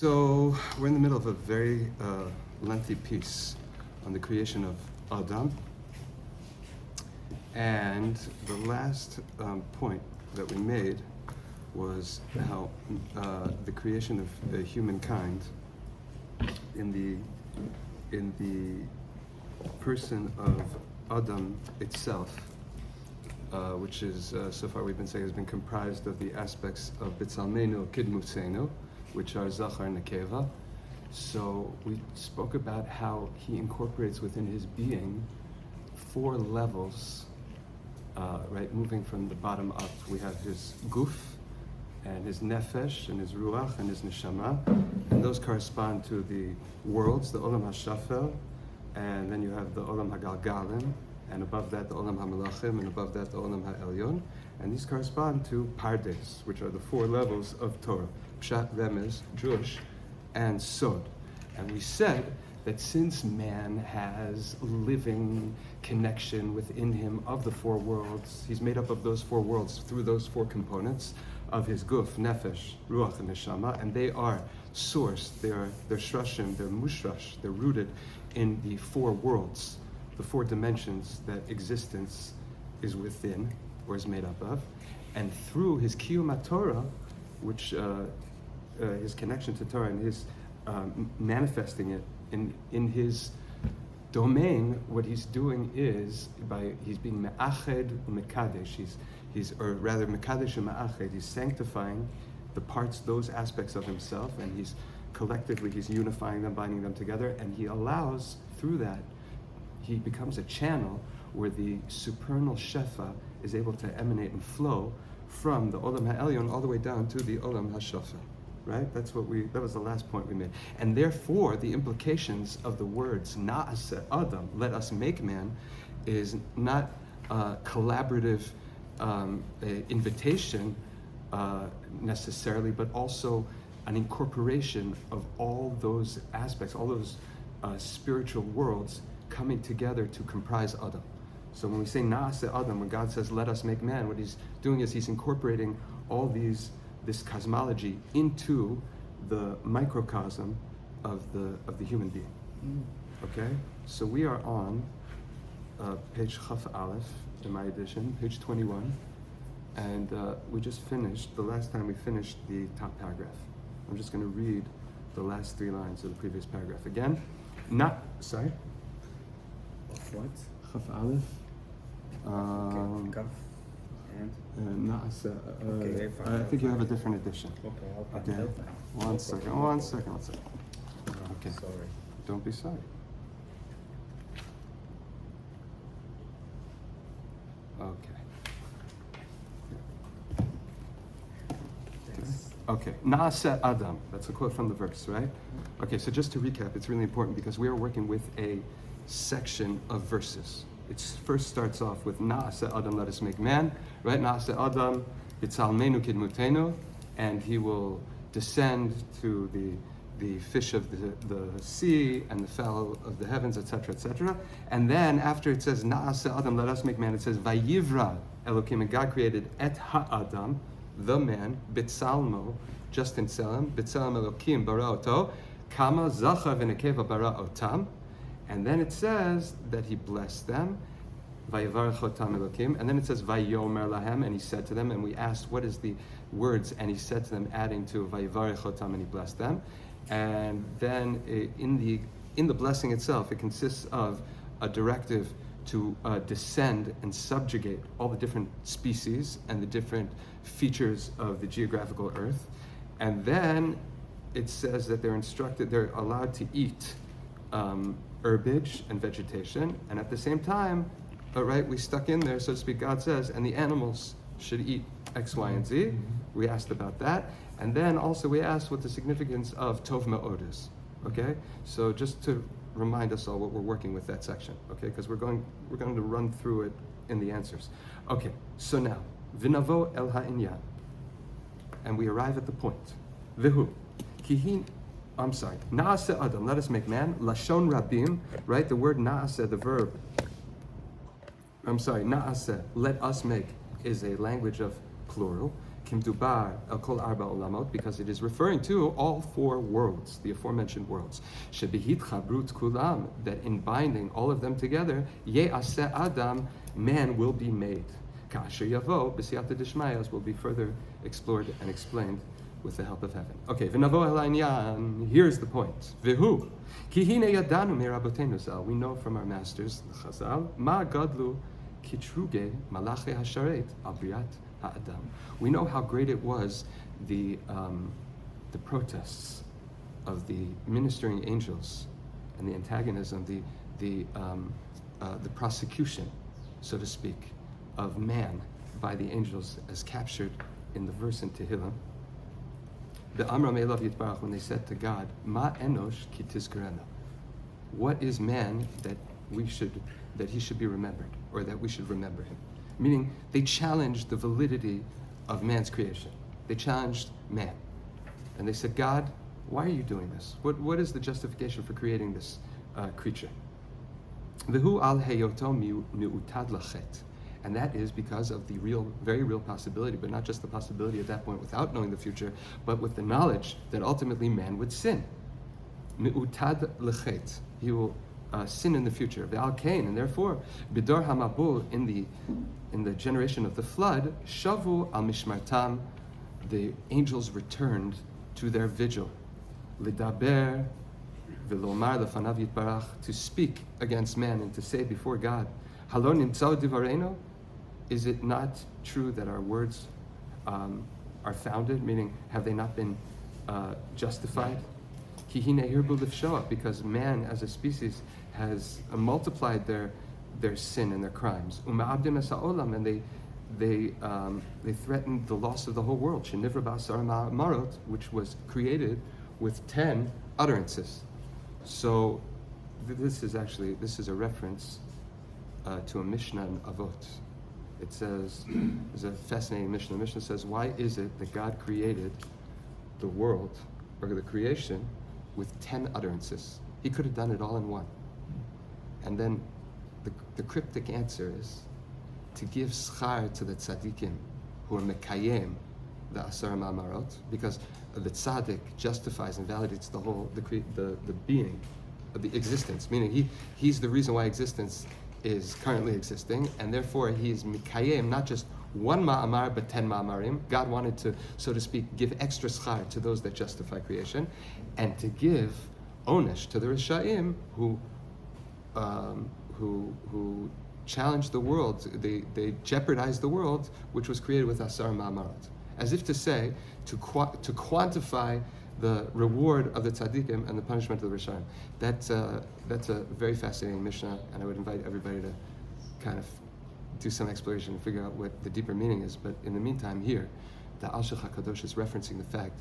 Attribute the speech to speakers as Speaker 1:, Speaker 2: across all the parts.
Speaker 1: So we're in the middle of a very lengthy piece on the creation of Adam. And the last point that we made was how the creation of humankind in the person of Adam itself, which is, so far we've been saying, has been comprised of the aspects of B'Tzalmenu, Kidmusenu, which are Zachar and Nekeva. So we spoke about how he incorporates within his being 4 levels, right? Moving from the bottom up, we have his guf, and his nefesh, and his ruach, and his neshama, and those correspond to the worlds, the olam hashafel, and then you have the olam hagalgalim, and above that the olam hamelachim, and above that the olam ha'elyon, and these correspond to pardes, which are the 4 levels of Torah: pshat, remez, drush, and sod. And we said that since man has living connection within him of the 4 worlds, he's made up of those 4 worlds through those 4 components of his guf, nefesh, ruach, and neshama, and they are sourced, they're shrashim, they're mushrash, they're rooted in the 4 worlds, the 4 dimensions that existence is within, or is made up of. And through his kiyum Torah, which his connection to Torah and his manifesting it in his domain, what he's doing is he's being me'ached u'mekadesh. Or rather mekadesh u'ma'ached. He's sanctifying the parts, those aspects of himself, and he's unifying them, binding them together, and he allows through that, he becomes a channel where the supernal shefa is able to emanate and flow from the olam ha'elyon all the way down to the olam hashafel. Right? That was the last point we made. And therefore, the implications of the words na'aseh Adam, let us make man, is not a collaborative invitation necessarily, but also an incorporation of all those aspects, all those spiritual worlds coming together to comprise Adam. So when we say na'aseh Adam, when God says let us make man, what he's doing is he's incorporating all this cosmology into the microcosm of the human being. Okay? So we are on page Chaf Aleph in my edition, page 21, and we just finished, the last time we finished the top paragraph. I'm just going to read the last 3 lines of the previous paragraph again. Sorry?
Speaker 2: What?
Speaker 1: Chaf Aleph.
Speaker 2: Kaf. And?
Speaker 1: I think you have a different edition.
Speaker 2: Okay.
Speaker 1: One second. Okay.
Speaker 2: Sorry.
Speaker 1: Don't be sorry. Okay. Okay. Na'aseh Adam. That's a quote from the verse, right? Okay, so just to recap, it's really important because we are working with a section of verses. It first starts off with Na'aseh Adam, let us make man, right? Na'aseh Adam, B'Tzalmenu Kidmutenu, and he will descend to the fish of the sea and the fowl of the heavens, etc., etc. And then after it says Na'aseh Adam, let us make man, it says Vayivra Elokim, and God created Et HaAdam, the man, B'Tzalmo, just in Tselem, B'Tselem Elokim bara oto, Kama Zachar v'Nekeva bara otam. And then it says that he blessed them, Vayivarech otam Elokim, and then it says Vayomer lahem, and he said to them, and we asked what is the words, and he said to them, adding to Vayivarech otam, and he blessed them. And then in the blessing itself, it consists of a directive to descend and subjugate all the different species and the different features of the geographical earth. And then it says that they're allowed to eat herbage and vegetation, and at the same time, right, we stuck in there, so to speak, God says, and the animals should eat X, Y, and Z. We asked about that, and then also we asked what the significance of Tov Me'od is. Okay, so just to remind us all what we're working with that section. Okay, because we're going to run through it in the answers. Okay, so now V'navo el ha'inyan, and we arrive at the point. V'hu kihin. I'm sorry. Na'aseh Adam, let us make man. Lashon Rabim, right? The word Na'aseh, the verb. I'm sorry. Na'aseh, let us make, is a language of plural. Kimdubar el kol arba olamot, because it is referring to all four worlds, the aforementioned worlds. Shebihit chabrut kulam, that in binding all of them together, ye'aseh adam, man will be made. Kasher yavo, b'siyata dishmayos, will be further explored and explained with the help of heaven. Okay, v'navo el ha'inyan, here's the point. V'hu, ki hine yadanu mirabotenu zal, we know from our masters, the Chazal, ma gadlu kitruge malache hasharet al briat ha'adam. We know how great it was, the protests of the ministering angels and the antagonism, the prosecution, so to speak, of man by the angels, as captured in the verse in Tehillim. The Amram Elav Yitbarach, when they said to God, Ma enosh ki tizkarena, what is man that he should be remembered, or that we should remember him? Meaning, they challenged the validity of man's creation. They challenged man. And they said, God, why are you doing this? What is the justification for creating this creature? V'hu al heyoto mi'utad lachet. And that is because of the very real possibility, but not just the possibility at that point without knowing the future, but with the knowledge that ultimately man would sin. Mi'utad lechet. He will sin in the future. Ve'al kain, and therefore, bidor hamabul, in the generation of the flood, shavu al mishmartam, the angels returned to their vigil. Lidaber v'lomar lefanav yitbarach, to speak against man and to say before God, Halon nimtzau divareno, is it not true that our words are founded? Meaning, have they not been justified? Ki hine hirbu lifshoah, because man as a species has multiplied their sin and their crimes. Uma'abdim es ha'olam, and they threatened the loss of the whole world. Shenivra ba'asar ma'amarot, which was created with 10 utterances. So this is a reference to a Mishnah in Avot. It says, there's a fascinating Mishnah. The Mishnah says, why is it that God created the world, or the creation, with 10 utterances? He could have done it all in one. And then the cryptic answer is to give schar to the tzaddikim who are mekayem the asar ma'amarot, because the tzaddik justifies and validates the being of the existence, meaning he's the reason why existence is currently existing, and therefore he is mikayem, not just one ma'amar, but 10 ma'amarim. God wanted to, so to speak, give extra schar to those that justify creation, and to give onesh to the Rishaim who challenged the world. They jeopardized the world, which was created with asar ma'amarat. As if to say, to quantify the reward of the tzaddikim and the punishment of the Rishaim. That's a very fascinating Mishnah, and I would invite everybody to kind of do some exploration and figure out what the deeper meaning is. But in the meantime, here, the Alshech HaKadosh is referencing the fact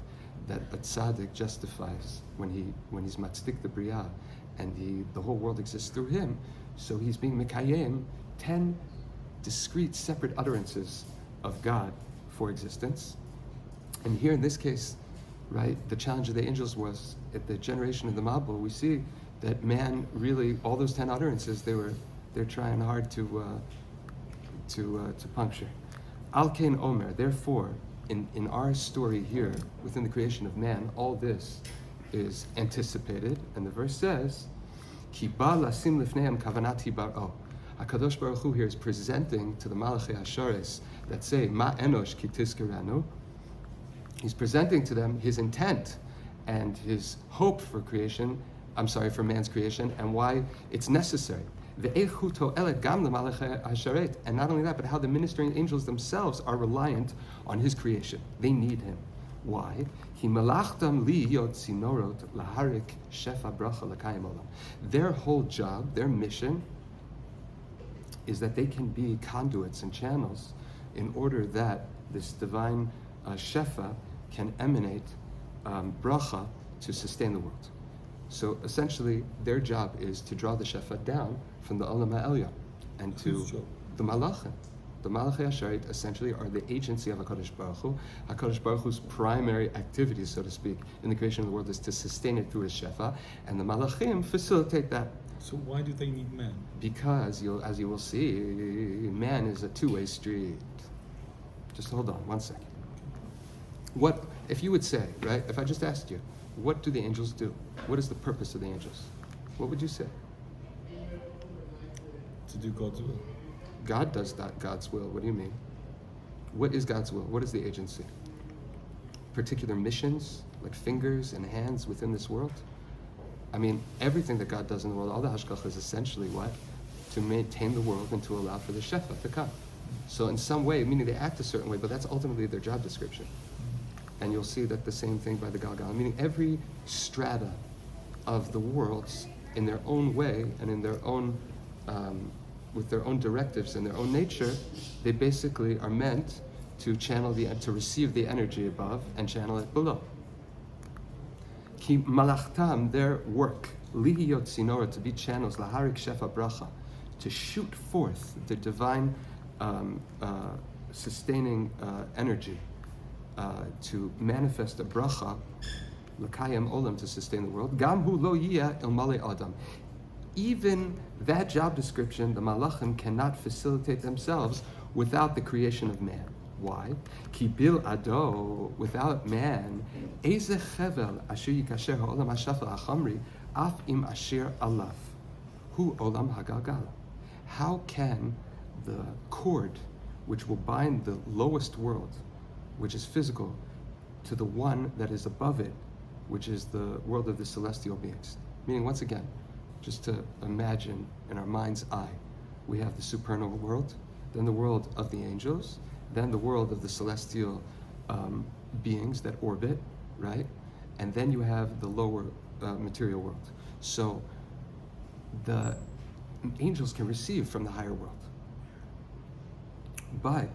Speaker 1: that a tzaddik justifies when he's matzdik the Bria, and the whole world exists through him. So he's being mekayem 10 discrete, separate utterances of God for existence. And here in this case, right, the challenge of the angels was, at the generation of the Mabul, we see that man really, all those 10 utterances, they're trying hard to puncture. Al Kain Omer, therefore, in our story here, within the creation of man, all this is anticipated, and the verse says, Ki ba lasim lifneim kavanati bar'o. HaKadosh Baruch Hu here is presenting to the Malachei Hashares that say, Ma enosh ki tizkeranu. He's presenting to them his intent and his hope for for man's creation, and why it's necessary. And not only that, but how the ministering angels themselves are reliant on his creation. They need him. Why? Their whole job, their mission, is that they can be conduits and channels in order that this divine shefa can emanate bracha to sustain the world. So essentially, their job is to draw the shefa down from the Olam Ha'elyon and to the Malachim. The Malachei Asharit essentially are the agency of HaKadosh Baruch Hu. HaKadosh Baruch Hu's primary activities, so to speak, in the creation of the world is to sustain it through his shefa, and the Malachim facilitate that.
Speaker 3: So why do they need man?
Speaker 1: Because, as you will see, man is a two-way street. Just hold on one second. What, if you would say, right, if I just asked you, what do the angels do? What is the purpose of the angels? What would you say?
Speaker 3: To do God's will.
Speaker 1: God does that, God's will. What do you mean? What is God's will? What is the agency? Particular missions, like fingers and hands within this world? I mean, everything that God does in the world, all the hashgacha is essentially what? To maintain the world and to allow for the shefa to come. So in some way, meaning they act a certain way, but that's ultimately their job description. And you'll see that the same thing by the Galgal, meaning every strata of the worlds in their own way and in their own, with their own directives and their own nature, they basically are meant to channel to receive the energy above and channel it below. Ki malachtam, their work, lihiyot sinora, to be channels, laharik shefa bracha, to shoot forth the divine sustaining energy, to manifest a bracha, l'kayim olam, to sustain the world. Gam hu lo yiyeh el male adam. Even that job description, the malachim cannot facilitate themselves without the creation of man. Why? Ki bil ado, without man, eze chevel asher yikasher ha'olam hashafel hachamri, af im asher alaf, hu olam hagalgal. How can the cord which will bind the lowest world, which is physical, to the one that is above it, which is the world of the celestial beings? Meaning, once again, just to imagine in our mind's eye, we have the supernal world, then the world of the angels, then the world of the celestial beings that orbit, right? And then you have the lower material world. So the angels can receive from the higher world. But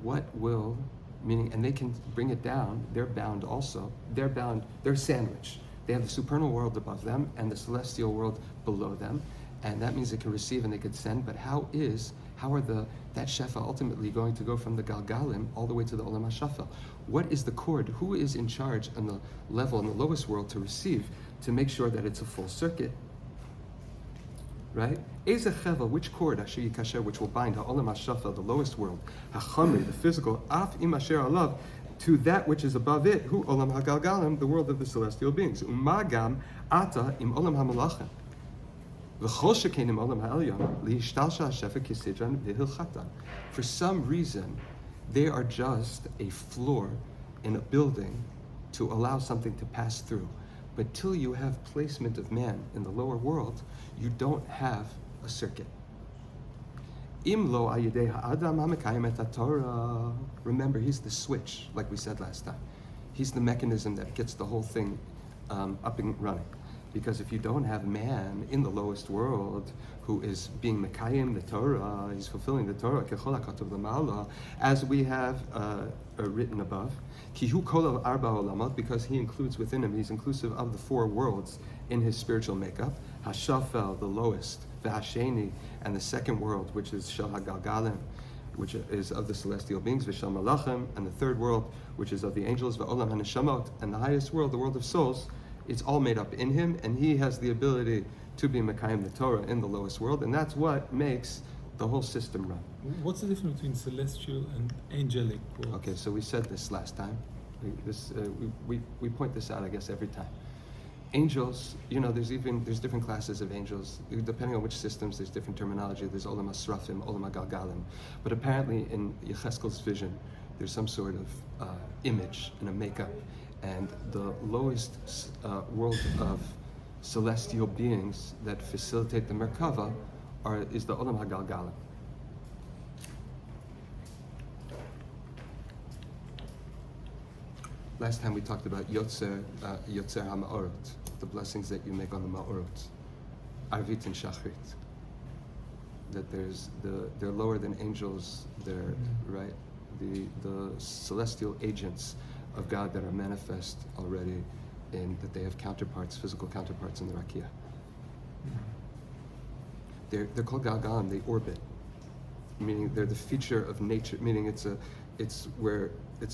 Speaker 1: what will, meaning, and they can bring it down, they're bound also, they're sandwiched. They have the supernal world above them and the celestial world below them, and that means they can receive and they can send, but how are that shefa ultimately going to go from the galgalim all the way to the olam hashafel? What is the cord? Who is in charge on the level in the lowest world to receive, to make sure that it's a full circuit? Right? Eze chevel, which cord, asher yikasher, which will bind ha'olam hashafel, the lowest world, hachamri, the physical, af im asher alav, to that which is above it, hu olam hagalgalim, the world of the celestial beings. Umagam ata im olam hamalachim. For some reason, they are just a floor in a building to allow something to pass through. But till you have placement of man in the lower world, you don't have a circuit. Remember, he's the switch, like we said last time. He's the mechanism that gets the whole thing up and running. Because if you don't have man in the lowest world who is being Mekayim the Torah, he's fulfilling the Torah, as we have written above, because he includes within him, he's inclusive of the four worlds in his spiritual makeup, Hashafel, the lowest, V'Hasheni, and the second world, which is Shel HaGalgalim, which is of the celestial beings, V'Shel Malachim, and the third world, which is of the angels, V'Olam HaNeshamot, and the highest world, the world of souls. It's all made up in him, and he has the ability to be Mekayim the Torah in the lowest world, and that's what makes the whole system run.
Speaker 3: What's the difference between celestial and angelic worlds?
Speaker 1: Okay, so we said this last time. We point this out, I guess, every time. Angels, there's different classes of angels. Depending on which systems, there's different terminology. There's Olam HaSrafim, Olam HaGalgalim. But apparently in Yecheskel's vision, there's some sort of image and a makeup. And the lowest world of celestial beings that facilitate the Merkava is the Olam HaGalgalim. Last time we talked about Yotzer HaMa'orot, the blessings that you make on the Ma'orot, Arvit and Shachrit. That they're lower than angels, they're, right, the celestial agents of God that are manifest already in that they have counterparts, physical counterparts in the Rakia. They're called Galgalim, they orbit, meaning they're the feature of nature, meaning it's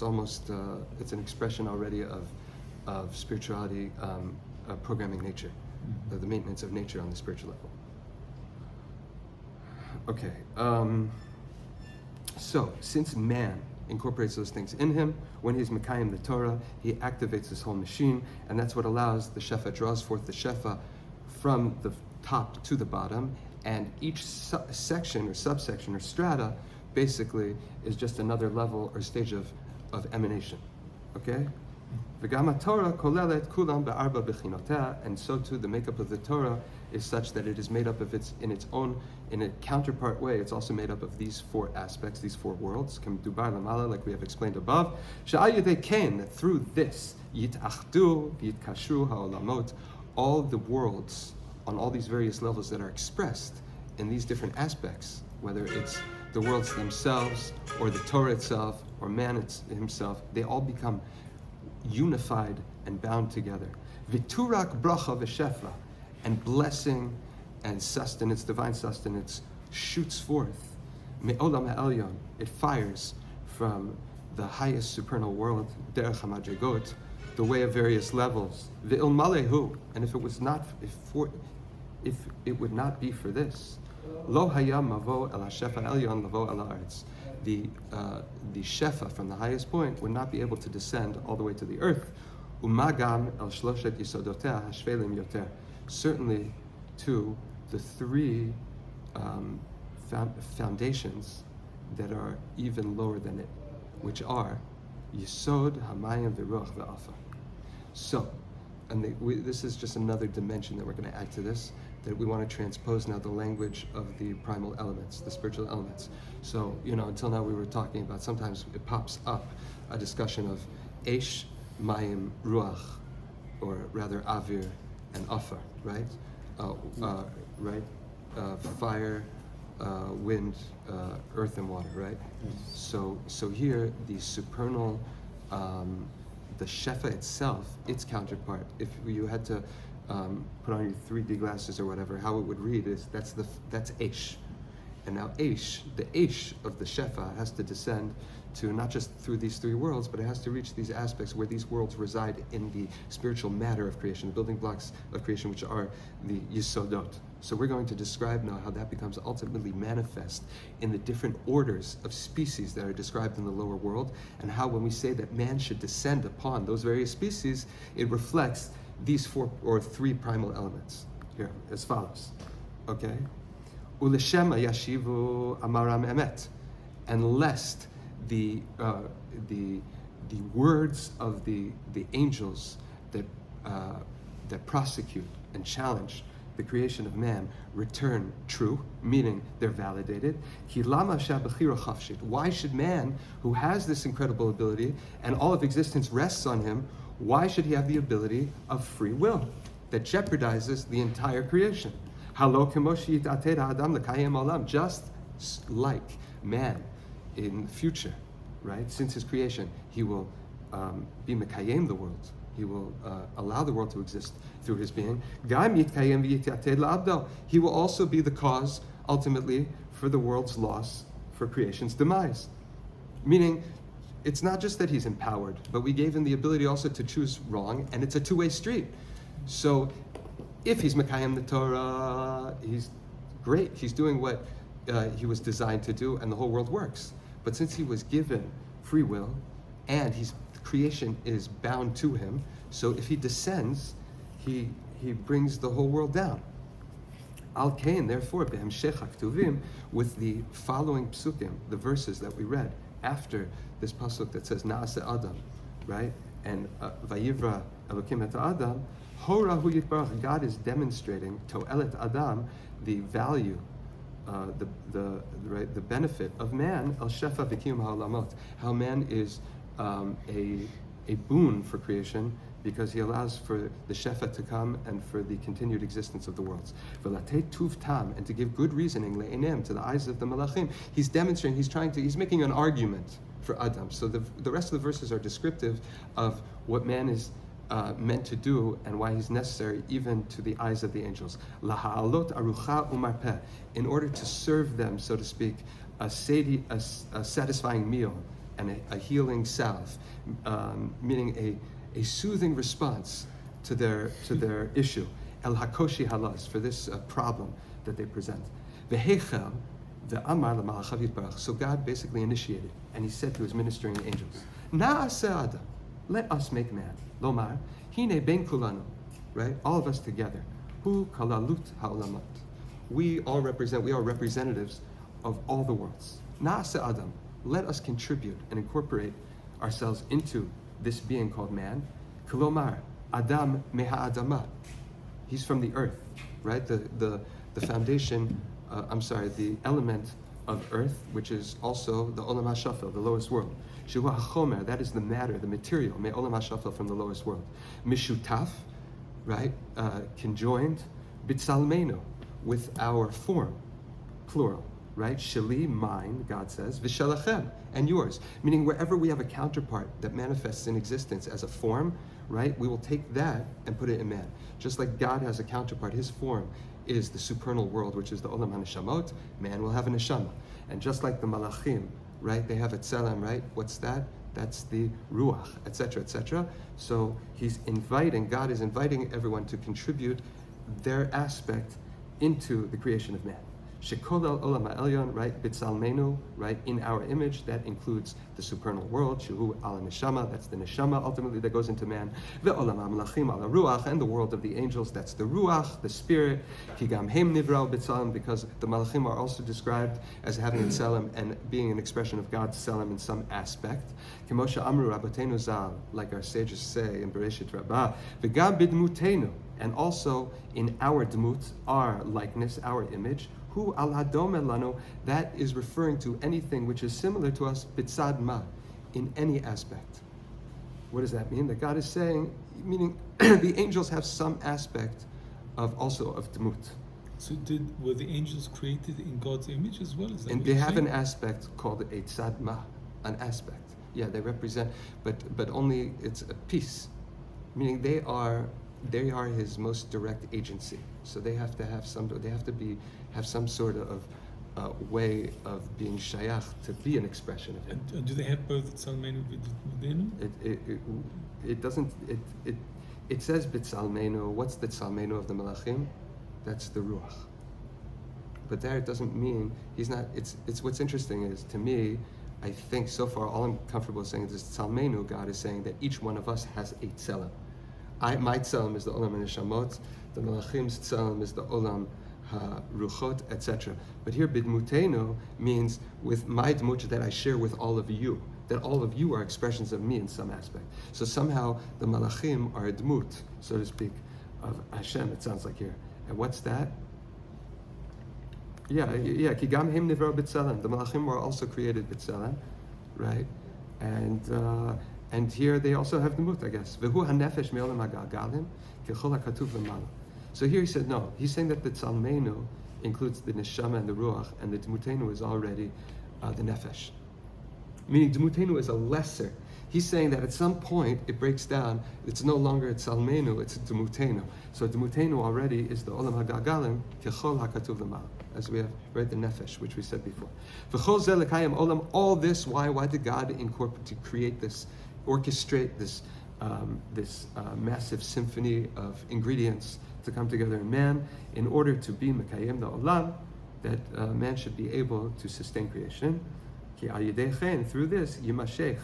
Speaker 1: almost it's an expression already of spirituality programming nature, the maintenance of nature on the spiritual level. Okay, so since man incorporates those things in him. When he's Mekayim the Torah, he activates this whole machine, and that's what allows the Shefa, draws forth the Shefa from the top to the bottom, and each section or subsection or strata basically is just another level or stage of emanation. Okay? V'gam Torah kolelet kulam be'arba bechinotah, and so too the makeup of the Torah is such that it is made up of in a counterpart way. It's also made up of these four aspects, these four worlds. Dubar lamala, like we have explained above. Sha'al yedei ken, that through this yitachdu v'yitkashru ha'olamot, all the worlds on all these various levels that are expressed in these different aspects, whether it's the worlds themselves or the Torah itself or man himself, they all become unified and bound together. Viturak bracha v'shefa, and blessing and sustenance, divine sustenance, shoots forth. Me'olam ha'elyon, it fires from the highest supernal world, derech ha'madrigot, the way of various levels. Ve'il malehu, and if it would not be for this, lo hayam mavo el hashefa elyon lavo el haaretz, the shefa from the highest point would not be able to descend all the way to the earth. Umagam el shloshet yisodotea hashvelim yoter, certainly to the three foundations that are even lower than it, which are Yisod, Hamayim, V'ruach, V'afa. So, and this is just another dimension that we're going to add to this, that we want to transpose now the language of the primal elements, the spiritual elements. So, until now we were talking about, sometimes it pops up a discussion of Eish, Mayim, Ruach, or rather Avir and Afar, right? Fire, wind, earth and water, right? So here the supernal, the Shefa itself, its counterpart, if you had to put on your 3D glasses or whatever, how it would read is that's Eish. And now Eish, the Eish of the Shefa has to descend to not just through these three worlds, but it has to reach these aspects where these worlds reside in the spiritual matter of creation, the building blocks of creation, which are the Yisodot. So we're going to describe now how that becomes ultimately manifest in the different orders of species that are described in the lower world, and how when we say that man should descend upon those various species, it reflects these four or three primal elements. Here, as follows. Okay? Uleshema yashivu amaram emet, and lest the words of the angels that prosecute and challenge the creation of man return true, meaning they're validated. Why should man, who has this incredible ability and all of existence rests on him, why should he have the ability of free will that jeopardizes the entire creation? Just like man in the future, right? Since his creation, he will be mekayem the world. He will allow the world to exist through his being. He will also be the cause, ultimately, for the world's loss, for creation's demise. Meaning, it's not just that he's empowered, but we gave him the ability also to choose wrong, and it's a two-way street. So, if he's mekayem the Torah, he's great. He's doing what he was designed to do, and the whole world works. But since he was given free will, and creation is bound to him, so if he descends, he brings the whole world down. Al Kain, therefore, b'hemshech haktuvim, with the following psukim, the verses that we read after this pasuk that says Naase Adam, right? And Vayivra Elokim et Adam, Horahu Yitbarach, God is demonstrating To'elet Adam, the value, the benefit of man, El Shefa V'Kiyum Ha'olamot, how man is a boon for creation, because he allows for the Shefa to come and for the continued existence of the worlds. V'latei tuv tam, and to give good reasoning, le'enem, to the eyes of the malachim. He's demonstrating, he's making an argument for Adam. So the rest of the verses are descriptive of what man is meant to do and why he's necessary even to the eyes of the angels. Laha'alot arucha umarpeh, in order to serve them, so to speak, a satisfying meal and a healing salve, meaning a soothing response to their issue. El hakoshi halas, for this problem that they present. Vehechel, So God basically initiated, and he said to his ministering angels, Na'aseh Adam, let us make man. Lomar, hine ben kulanu, right? All of us together. Hu kalalut ha'olamat. We are representatives of all the worlds. Na'aseh Adam, let us contribute and incorporate ourselves into this being called man. Kulomar, Adam meha adama. He's from the earth, right? The foundation, the element of earth, which is also the olam hashafel, the lowest world. Shehu hachomer, that is the matter, the material, me olam hashafel, from the lowest world. Mishutaf, right? Conjoined, bitsalmeno, with our form, plural, right? Sheli, mine, God says, vishalachem, and yours. Meaning wherever we have a counterpart that manifests in existence as a form, right? We will take that and put it in man. Just like God has a counterpart, his form is the supernal world, which is the olam haneshamot. Man will have a neshama. And just like the malachim, right? They have a tzelem, right? What's that? That's the ruach, etc., etc. So God is inviting everyone to contribute their aspect into the creation of man. Shekol el olam ha'elyon, right? Bitzalmenu, right? In our image, that includes the supernal world. Shehu ala neshama, that's the neshama ultimately that goes into man. Ve'olam ha'malachim ala ruach, and the world of the angels, that's the ruach, the spirit. Ki gam hem nivrau bitzalem, because the malachim are also described as having a tzelem and being an expression of God's tzelem in some aspect. Kemosha amru rabbeinu zal, like our sages say in Bereshit Rabbah, v'gam bidmutenu, and also in our dmut, our likeness, our image. Hu al hadom elano, that is referring to anything which is similar to us, bitzad ma, in any aspect. What does that mean? That God is saying, meaning the angels have some aspect of dmut.
Speaker 3: So were the angels created in God's image as well? Is that
Speaker 1: And
Speaker 3: what
Speaker 1: they
Speaker 3: you're
Speaker 1: have
Speaker 3: saying?
Speaker 1: an aspect called a tzad ma, an aspect. Yeah, they represent, but only it's a piece, meaning they are his most direct agency. So they have to have some sort of way of being shayach to be an expression of him.
Speaker 3: And do they have both Tzalmenu V'Dinu?
Speaker 1: It says bitzalmenu. What's the tzalmenu of the malachim? That's the ruach. But there it doesn't mean he's not. It's what's interesting is, to me, I think so far all I'm comfortable saying is tzalmenu. God is saying that each one of us has a tzelem. My tzelem is the olam haneshamot. The malachim's tzelem is the olam ha-ruchot, etc. But here bidmutenu means with my dmut that I share with all of you. That all of you are expressions of me in some aspect. So somehow the malachim are a dmut, so to speak, of Hashem. It sounds like here. And what's that? Yeah. Ki gam him nivra b'tzelem. The malachim were also created b'tzelem, right? And here they also have the mut, I guess. V'hu hanefesh me'olam ha'galgalim kechol ha'katuv l'mala. So here he said no. He's saying that the tzalmenu includes the neshama and the ruach, and the dmutenu is already the nefesh. Meaning dmutenu is a lesser. He's saying that at some point it breaks down. It's no longer a tzalmenu, it's a dmutenu. So dmutenu already is the olam ha'galgalim kechol ha'katuv l'mala, as we have read the nefesh, which we said before. V'chol zeh l'kayim olam. All this, why did God incorporate to create this? Orchestrate this massive symphony of ingredients to come together in man, in order to be mekayim the olam, that man should be able to sustain creation. Ki al yedei chen, through this yimashech,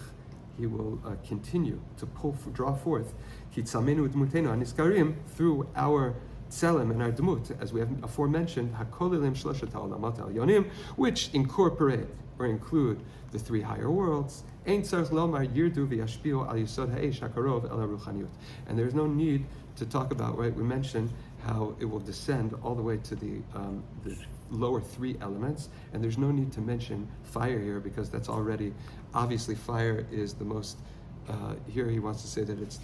Speaker 1: he will continue to draw forth ki tzalmenu dmutenu aniskarim, through our tzelem and our dmut, as we have aforementioned, hakolilim shloshet ha'olamot ha'elyonim, which incorporate or include the three higher worlds. Ein tzarich lomar yirdu v'yashpiu al yisod ha'esh hakarov el haruchaniut. And there's no need to talk about, right? We mentioned how it will descend all the way to the lower three elements, and there's no need to mention fire here, because that's already, obviously fire is the most, here he wants to say that it's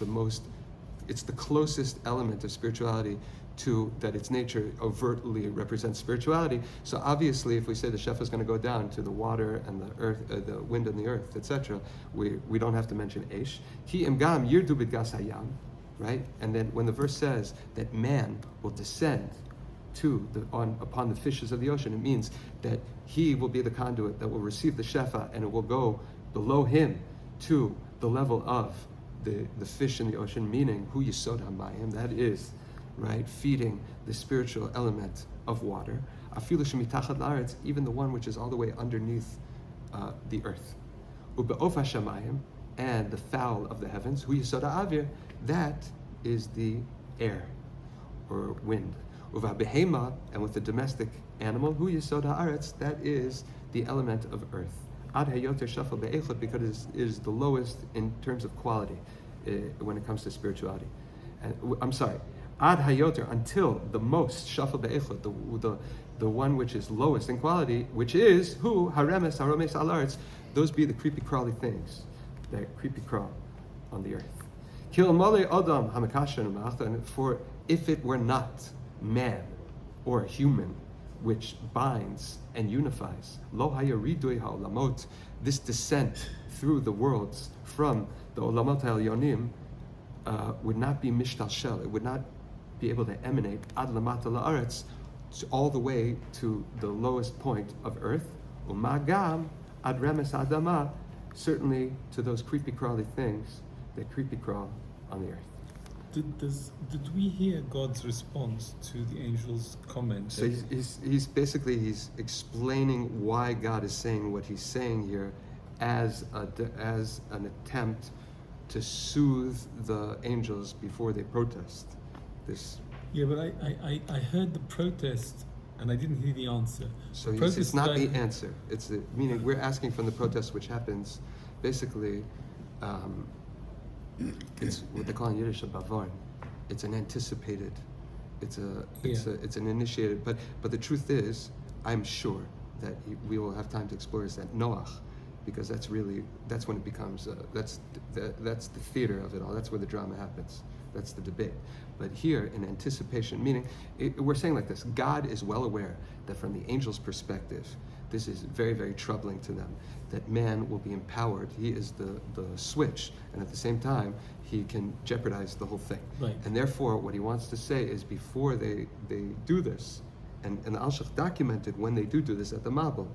Speaker 1: the closest element of spirituality to that its nature overtly represents spirituality. So obviously, if we say the shefa is going to go down to the water and the earth, the wind and the earth, etc., we don't have to mention Eish. Ki imgam yirdu b'dgas hayam, right? And then when the verse says that man will descend upon the fishes of the ocean, it means that he will be the conduit that will receive the shefa, and it will go below him to the level of the fish in the ocean, meaning hu yisod hamayim, that is, right, feeding the spiritual element of water. Afilu shemitachat la'aretz, even the one which is all the way underneath the earth. Ube'of hashamayim, and the fowl of the heavens, hu yisod ha'avir, that is the air or wind. Uva'behema, and with the domestic animal, hu yisod ha'aretz, that is the element of earth. Ad hayoter shafal be'echot, because it is the lowest in terms of quality when it comes to spirituality. I'm sorry, ad hayoter, until the most shafal be'echot, the one which is lowest in quality, which is who haremes haromes alarts, those be the creepy crawly things that creepy crawl on the earth. Kil male adam hamakashan ma'achan, for if it were not man or human which binds and unifies, lo haya ridui ha'olamot, this descent through the worlds from the olamot ha'elyonim would not be mishtalshel, it would not be able to emanate ad lamata la'aretz, all the way to the lowest point of earth, umagam ad remes adama, certainly to those creepy crawly things that creepy crawl on the earth.
Speaker 3: Did we hear God's response to the angel's comment?
Speaker 1: So he's basically explaining why God is saying what he's saying here as an attempt to soothe the angels before they protest.
Speaker 3: Yeah, but I heard the protest and I didn't hear the answer.
Speaker 1: So it's not the answer. It's the meaning we're asking from the protest, which happens basically. It's what they call in Yiddish a bavar. It's an anticipated. It's an initiated. But the truth is, I'm sure that we will have time to explore is that Noach, because that's when it becomes that's the theater of it all. That's where the drama happens. That's the debate. But here, in anticipation, meaning we're saying like this: God is well aware that from the angel's perspective, this is very, very troubling to them, that man will be empowered. He is the switch, and at the same time, he can jeopardize the whole thing.
Speaker 3: Right.
Speaker 1: And therefore, what he wants to say is before they do this, and the Alshech documented when they do this at the Mabel,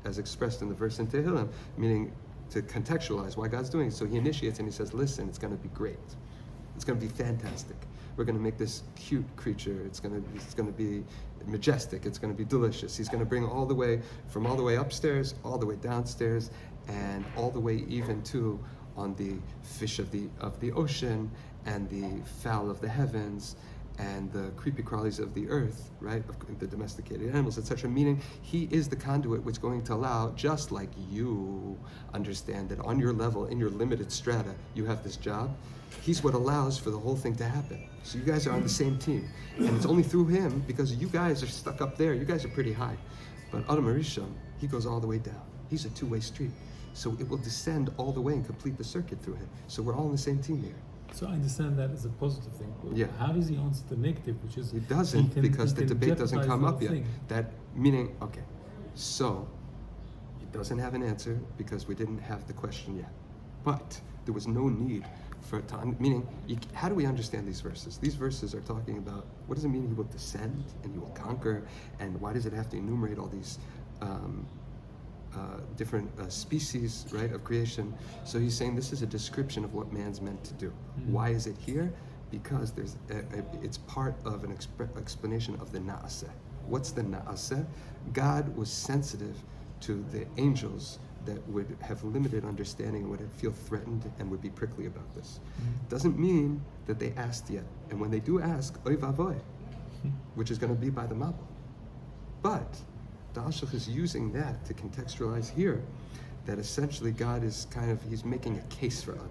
Speaker 1: as expressed in the verse in Tehillim, meaning to contextualize why God's doing it. So he initiates and he says, listen, it's going to be great. It's going to be fantastic. We're going to make this cute creature. It's going to be majestic. It's going to be delicious. He's going to bring all the way upstairs, all the way downstairs, and all the way even to on the fish of the ocean and the fowl of the heavens and the creepy crawlies of the earth, right? Of the domesticated animals, etc. Meaning he is the conduit which is going to allow, just like you understand that on your level, in your limited strata, you have this job. He's what allows for the whole thing to happen. So you guys are on the same team. And it's only through him, because you guys are stuck up there. You guys are pretty high. But Adam Arishon, he goes all the way down. He's a two-way street. So it will descend all the way and complete the circuit through him. So we're all on the same team here.
Speaker 3: So I understand that as a positive thing. But
Speaker 1: yeah.
Speaker 3: How does he answer the negative, which is
Speaker 1: he doesn't, because the debate doesn't come up yet.
Speaker 3: Thing.
Speaker 1: That meaning, okay, so he doesn't have an answer because we didn't have the question yet. But there was no need for time. Meaning, how do we understand these verses? These verses are talking about what does it mean he will descend and he will conquer, and why does it have to enumerate all these different species, right, of creation? So he's saying this is a description of what man's meant to do. Mm-hmm. Why is it here? Because it's part of an explanation of the na'aseh. What's the na'aseh? God was sensitive to the angels that would have limited understanding and would feel threatened and would be prickly about this. Mm-hmm. Doesn't mean that they asked yet. And when they do ask, oy vavoy, which is going to be by the Mabul. But the Alshech is using that to contextualize here that essentially God is he's making a case for Adam.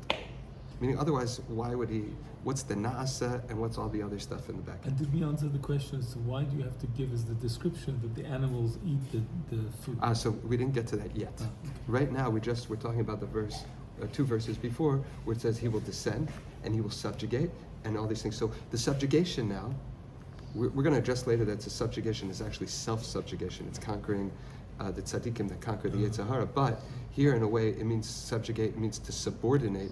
Speaker 1: Meaning otherwise, why would he, what's the na'asa and what's all the other stuff in the back?
Speaker 3: And did we answer the question as to why do you have to give us the description that the animals eat the food?
Speaker 1: So we didn't get to that yet.
Speaker 3: Okay.
Speaker 1: Right now we're talking about the verse, 2 verses before, where it says he will descend and he will subjugate and all these things. So the subjugation now, we're going to address later that the subjugation is actually self-subjugation. It's conquering the tzaddikim that conquer the Yetzer Hara. But here, in a way, it means subjugate, it means to subordinate.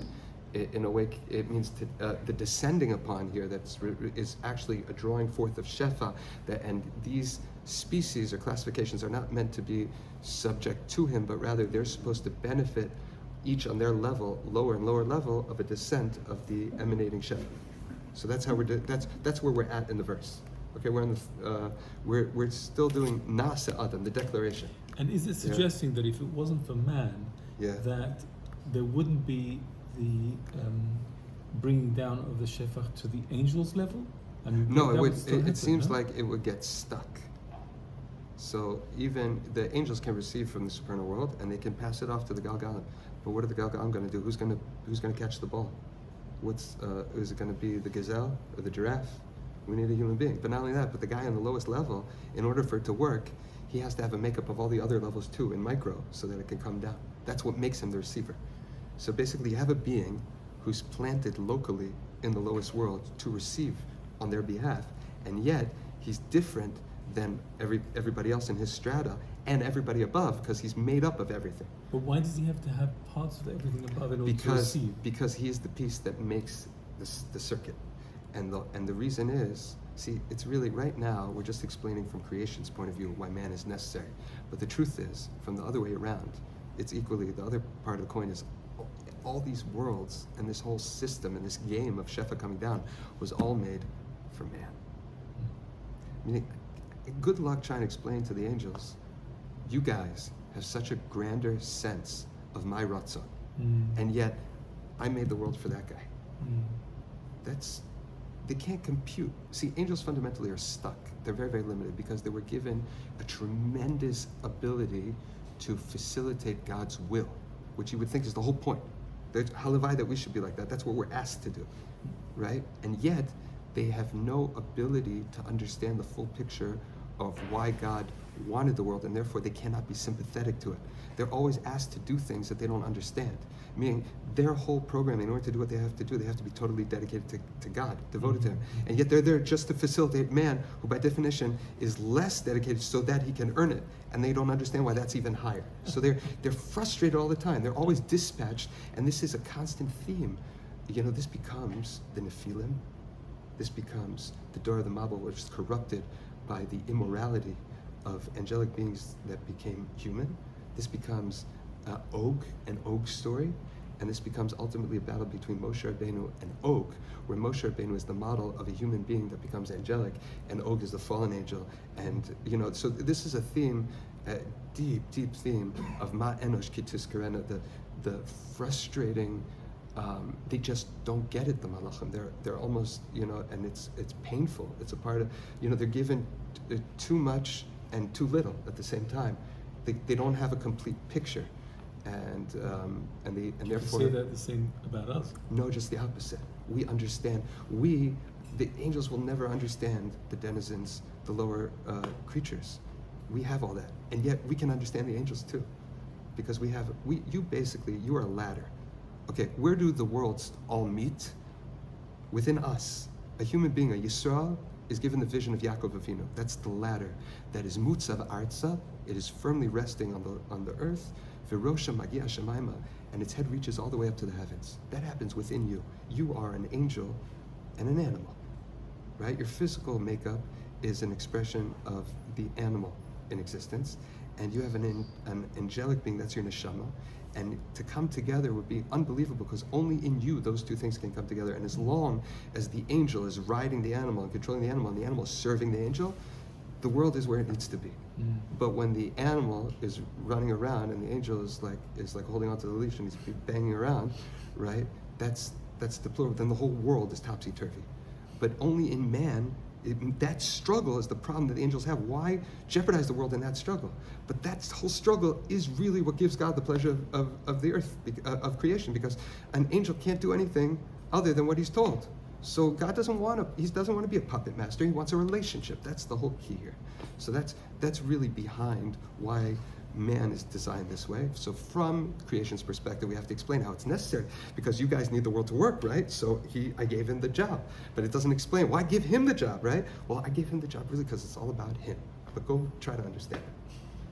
Speaker 1: In a way, it means to, the descending upon here is actually a drawing forth of shefa. And these species or classifications are not meant to be subject to him, but rather they're supposed to benefit each on their level, lower and lower level of a descent of the emanating shefa. So that's how that's where we're at in the verse. Okay, we're still doing Nase Adam, the declaration.
Speaker 3: And is it suggesting that if it wasn't for man,
Speaker 1: Yeah.
Speaker 3: that there wouldn't be the bringing down of the shefach to the angels level? I mean,
Speaker 1: No,
Speaker 3: that
Speaker 1: it would.
Speaker 3: still
Speaker 1: It
Speaker 3: happen,
Speaker 1: seems
Speaker 3: no?
Speaker 1: like it would get stuck. So even the angels can receive from the supernal world, and they can pass it off to the Galgalim. But what are the Galgalim going to do? Who's going to catch the ball? Is it going to be the gazelle or the giraffe? We need a human being. But not only that, but the guy on the lowest level, in order for it to work, he has to have a makeup of all the other levels too in micro, so that it can come down. That's what makes him the receiver. So basically, you have a being who's planted locally in the lowest world to receive on their behalf, and yet he's different than everybody else in his strata and everybody above, because he's made up of everything.
Speaker 3: But why does he have to have parts of everything above in order to receive?
Speaker 1: Because he is the piece that makes the circuit, and the reason is, see, it's really right now we're just explaining from creation's point of view why man is necessary, but the truth is, from the other way around, it's equally, the other part of the coin is all these worlds and this whole system and this game of Shefa coming down was all made for man. Meaning, good luck trying to explain to the angels, you guys have such a grander sense of my ratzon, and yet I made the world for that guy. They can't compute. See, angels fundamentally are stuck. They're very, very limited because they were given a tremendous ability to facilitate God's will, which you would think is the whole point. There's halavai that we should be like that. That's what we're asked to do, right? And yet, they have no ability to understand the full picture of why God wanted the world, and therefore they cannot be sympathetic to it. They're always asked to do things that they don't understand, meaning their whole programming, in order to do what they have to do, they have to be totally dedicated to God, devoted to Him. And yet they're there just to facilitate man, who by definition is less dedicated so that he can earn it, and they don't understand why that's even higher. So they're frustrated all the time. They're always dispatched, and this is a constant theme. You know, this becomes the Nephilim. This becomes the Dor of the Mabul, which is corrupted by the immorality of angelic beings that became human. This becomes Og, an Og story, and this becomes ultimately a battle between Moshe Rabbeinu and Og, where Moshe Rabbeinu is the model of a human being that becomes angelic, and Og is the fallen angel. And so this is a theme, a deep, deep theme of Ma Enosh Ki Tizkarena, the frustrating. They just don't get it, the malachim. They're almost, and it's painful. It's a part of, they're given too much and too little at the same time. They don't have a complete picture, and therefore.
Speaker 3: You say that the same about us?
Speaker 1: No, just the opposite. We understand. The angels will never understand the denizens, the lower creatures. We have all that, and yet we can understand the angels too, because you are a ladder. Okay, where do the worlds all meet? Within us. A human being, a Yisrael, is given the vision of Yaakov Avinu. That's the ladder that is mutzav arza. It is firmly resting on the earth. Virosha magia shemaima, and its head reaches all the way up to the heavens. That happens within you. You are an angel and an animal, right? Your physical makeup is an expression of the animal in existence, and you have an angelic being, that's your neshama. And to come together would be unbelievable, because only in you those two things can come together. And as long as the angel is riding the animal and controlling the animal, and the animal is serving the angel, the world is where it needs to be. But when the animal is running around and the angel is like holding onto the leash and he's banging around, right? That's deplorable. Then the whole world is topsy-turvy. But only in man, that struggle is the problem that the angels have. Why jeopardize the world in that struggle? But that whole struggle is really what gives God the pleasure of the earth, of creation, because an angel can't do anything other than what he's told. So God doesn't want to be a puppet master. He wants a relationship. That's the whole key here. So that's really behind why man is designed this way. So from creation's perspective, we have to explain how it's necessary, because you guys need the world to work, right? So I gave him the job, but it doesn't explain why give him the job, right? Well, I gave him the job really because it's all about him. But go try to understand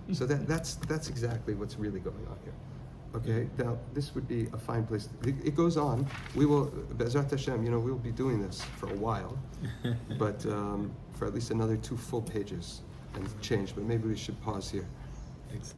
Speaker 1: it. So that's exactly what's really going on here. Okay, now this would be a fine place. It goes on. We will, Be'ezrat Hashem, we'll be doing this for a while, but for at least another 2 full pages and change. But maybe we should pause here.
Speaker 3: Thanks.